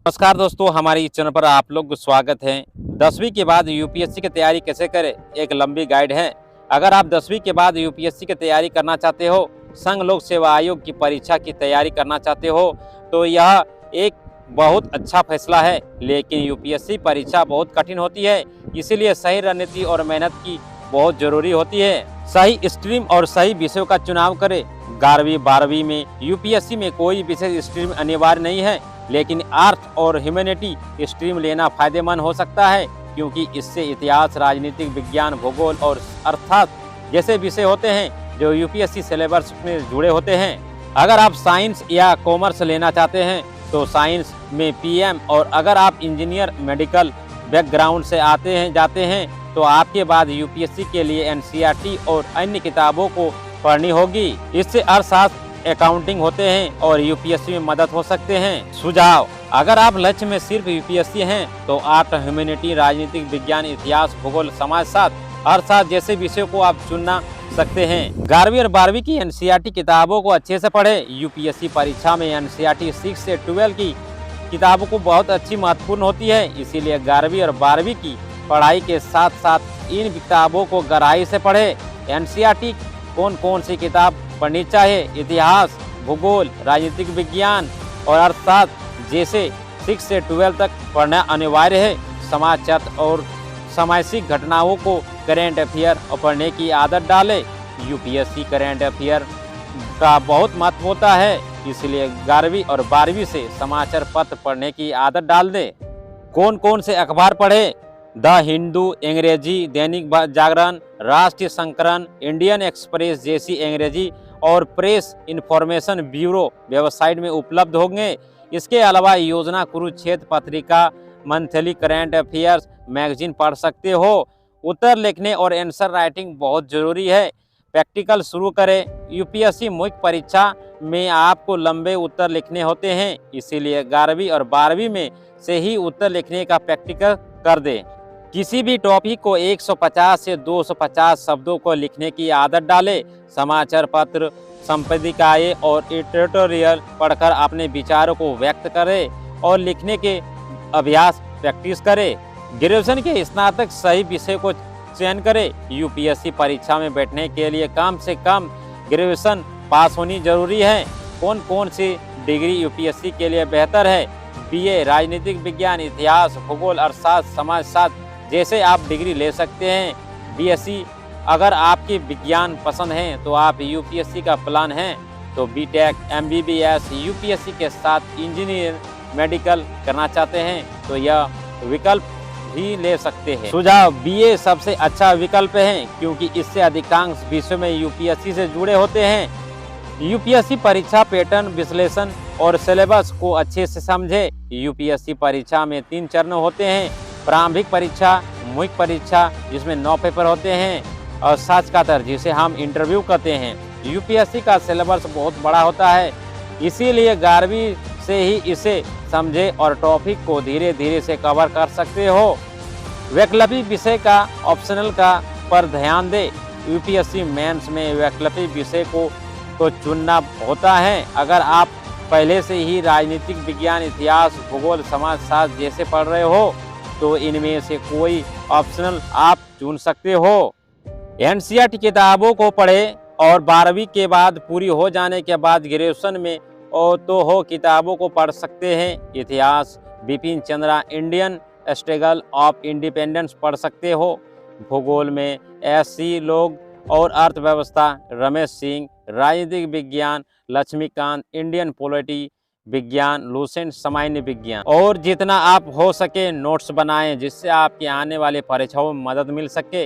नमस्कार दोस्तों, हमारे इस चैनल पर आप लोग को स्वागत है। 10वीं के बाद यूपीएससी की तैयारी कैसे करें, एक लंबी गाइड है। अगर आप 10वीं के बाद यूपीएससी की तैयारी करना चाहते हो, संघ लोक सेवा आयोग की परीक्षा की तैयारी करना चाहते हो, तो यह एक बहुत अच्छा फैसला है। लेकिन यूपीएससी परीक्षा बहुत कठिन होती है, इसीलिए सही रणनीति और मेहनत की बहुत जरूरी होती है। सही स्ट्रीम और सही विषयों का चुनाव करें। 11वीं 12वीं में यूपीएससी में कोई विशेष स्ट्रीम अनिवार्य नहीं है, लेकिन आर्ट्स और ह्यूमैनिटी स्ट्रीम लेना फायदेमंद हो सकता है, क्योंकि इससे इतिहास, राजनीतिक विज्ञान, भूगोल और अर्थशास्त्र जैसे विषय होते हैं जो यूपीएससी सिलेबस में जुड़े होते हैं। अगर आप साइंस या कॉमर्स लेना चाहते हैं तो साइंस में पीएम, और अगर आप इंजीनियर मेडिकल बैकग्राउंड से जाते हैं तो आपके बाद यूपीएससी के लिए एनसीईआरटी और अन्य किताबों को पढ़नी होगी। इससे अर्थशास्त्र, अकाउंटिंग होते हैं और यूपीएससी में मदद हो सकते हैं। सुझाव: अगर आप लक्ष्य में सिर्फ यूपीएससी हैं तो आर्ट, ह्यूमैनिटी, राजनीतिक विज्ञान, इतिहास, भूगोल, समाजशास्त्र, अर्थशास्त्र जैसे विषयों को आप चुनना सकते हैं। 11वीं और 12वीं की एनसीईआरटी किताबों को अच्छे से पढ़ें। यूपीएससी परीक्षा में एनसीईआरटी 6 से 12 की किताबों को बहुत अच्छी महत्वपूर्ण होती है, इसीलिए 11वीं और 12वीं की पढ़ाई के साथ साथ इन किताबों को गहराई से पढ़ें। एनसीईआरटी कौन कौन सी किताब पढ़नी चाहिए? इतिहास, भूगोल, राजनीतिक विज्ञान और अर्थशास्त्र जैसे 6 से 12 तक पढ़ना अनिवार्य है। समाचार और सामाजिक घटनाओं को, करेंट अफेयर और पढ़ने की आदत डालें। यूपीएससी करेंट अफेयर का बहुत महत्व होता है, इसलिए 11वीं और 12वीं से समाचार पत्र पढ़ने की आदत डाल दें। कौन कौन से अखबार पढ़ें? द हिंदू अंग्रेजी, दैनिक जागरण, राष्ट्रीय संकरण, इंडियन एक्सप्रेस जैसी अंग्रेजी और प्रेस इंफॉर्मेशन ब्यूरो वेबसाइट में उपलब्ध होंगे। इसके अलावा योजना, कुरुक्षेत्र पत्रिका, मंथली करेंट अफेयर्स मैगजीन पढ़ सकते हो। उत्तर लिखने और आंसर राइटिंग बहुत जरूरी है। प्रैक्टिकल शुरू करें। यूपीएससी मुख्य परीक्षा में आपको लंबे उत्तर लिखने होते हैं, इसीलिए 11वीं और 12वीं में से ही उत्तर लिखने का प्रैक्टिकल कर दें। किसी भी टॉपिक को 150 से 250 शब्दों को लिखने की आदत डालें। समाचार पत्र, संपादकीय और एडिटोरियल पढ़कर अपने विचारों को व्यक्त करें और लिखने के अभ्यास प्रैक्टिस करें। ग्रेजुएशन के स्नातक सही विषय को चयन करें। यूपीएससी परीक्षा में बैठने के लिए कम से कम ग्रेजुएशन पास होनी जरूरी है। कौन कौन सी डिग्री यूपीएससी के लिए बेहतर है? बीए, राजनीतिक विज्ञान, इतिहास, भूगोल, अर्थशास्त्र, समाजशास्त्र जैसे आप डिग्री ले सकते हैं। बीएससी अगर आपके विज्ञान पसंद हैं तो आप यूपीएससी का प्लान है तो बीटेक, एमबीबीएस, यूपीएससी के साथ इंजीनियर, मेडिकल करना चाहते हैं तो यह विकल्प भी ले सकते हैं। सुझाव: बीए सबसे अच्छा विकल्प है, क्योंकि इससे अधिकांश विषयों में यूपीएससी से जुड़े होते हैं। यूपीएससी परीक्षा पैटर्न, विश्लेषण और सिलेबस को अच्छे से समझे। यूपीएससी परीक्षा में 3 चरण होते हैं: प्रारंभिक परीक्षा, मुख्य परीक्षा जिसमें 9 पेपर होते हैं, और साक्षात्कार जिसे हम इंटरव्यू कहते हैं। यूपीएससी का सिलेबस बहुत बड़ा होता है, इसीलिए 11वीं से ही इसे समझे और टॉपिक को धीरे धीरे से कवर कर सकते हो। वैकल्पिक विषय का, ऑप्शनल का पर ध्यान दे। यूपीएससी मेंस में वैकल्पिक विषय को चुनना होता है। अगर आप पहले से ही राजनीतिक विज्ञान, इतिहास, भूगोल, समाजशास्त्र जैसे पढ़ रहे हो तो इनमें से कोई ऑप्शनल आप चुन सकते हो। एनसीईआरटी किताबों को पढ़ें और 12वीं के बाद पूरी हो जाने के बाद ग्रेजुएशन में किताबों को पढ़ सकते हैं। इतिहास, Bipin Chandra, Indian struggle of independence पढ़ सकते हो। भूगोल में एससी लोग और अर्थव्यवस्था, रमेश सिंह, राजनीतिक विज्ञान, लक्ष्मीकांत, इंडियन पॉलिटी विज्ञान, लूसेंट, सामान्य विज्ञान। और जितना आप हो सके नोट्स बनाएं, जिससे आपके आने वाले परीक्षाओं में मदद मिल सके।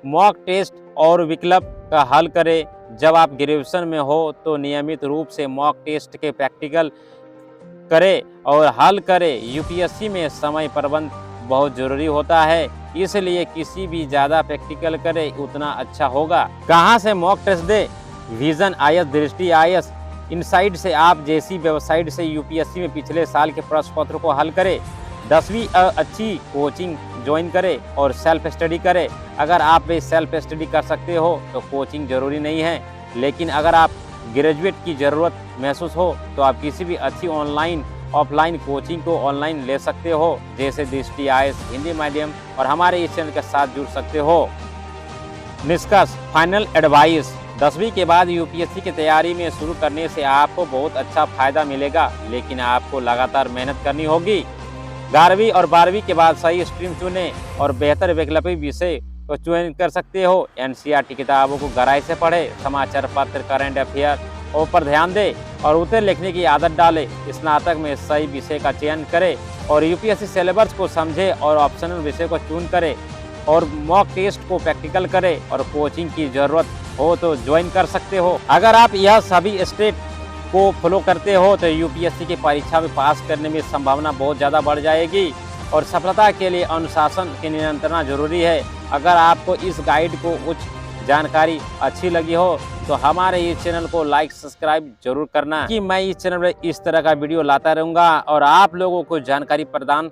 मॉक टेस्ट और विकल्प का हल करें। जब आप ग्रेजुएशन में हो तो नियमित रूप से मॉक टेस्ट के प्रैक्टिकल करें और हल करें। यूपीएससी में समय प्रबंध बहुत जरूरी होता है, इसलिए किसी भी ज़्यादा प्रैक्टिकल करें उतना अच्छा होगा। कहाँ से मॉक टेस्ट दे? विजन आईएएस, दृष्टि आईएएस, इनसाइट से आप जैसी वेबसाइट से यूपीएससी में पिछले साल के प्रश्न पत्र को हल करें। 10वीं अच्छी कोचिंग ज्वाइन करें और सेल्फ स्टडी करें। अगर आप सेल्फ स्टडी कर सकते हो तो कोचिंग जरूरी नहीं है, लेकिन अगर आप ग्रेजुएट की ज़रूरत महसूस हो तो आप किसी भी अच्छी ऑनलाइन ऑफलाइन कोचिंग को ऑनलाइन ले सकते हो, जैसे दृष्टि आईएएस हिंदी मीडियम, और हमारे इस चैनल के साथ जुड़ सकते हो। निष्कर्ष, फाइनल एडवाइस, 10वीं के बाद यूपीएससी की तैयारी में शुरू करने से आपको बहुत अच्छा फायदा मिलेगा, लेकिन आपको लगातार मेहनत करनी होगी। 11वीं और 12वीं के बाद सही स्ट्रीम चुनें और बेहतर वैकल्पिक विषय को चयन कर सकते हो। एनसीईआरटी किताबों को गहराई से पढ़ें, समाचार पत्र, करंट अफेयर पर ध्यान दें और उत्तर लिखने की आदत डालें। स्नातक में सही विषय का चयन करें और यूपीएससी सिलेबस को समझें और ऑप्शनल विषय को चुन करें और मॉक टेस्ट को प्रैक्टिकल करें और कोचिंग की ज़रूरत हो तो ज्वाइन कर सकते हो। अगर आप यह सभी स्टेप को फॉलो करते हो तो यूपीएससी की परीक्षा में पास करने में संभावना बहुत ज़्यादा बढ़ जाएगी और सफलता के लिए अनुशासन की नियंत्रणा जरूरी है। अगर आपको इस गाइड को उच्च जानकारी अच्छी लगी हो तो हमारे इस चैनल को लाइक सब्सक्राइब जरूर करना कि मैं इस चैनल में इस तरह का वीडियो लाता रहूँगा और आप लोगों को जानकारी प्रदान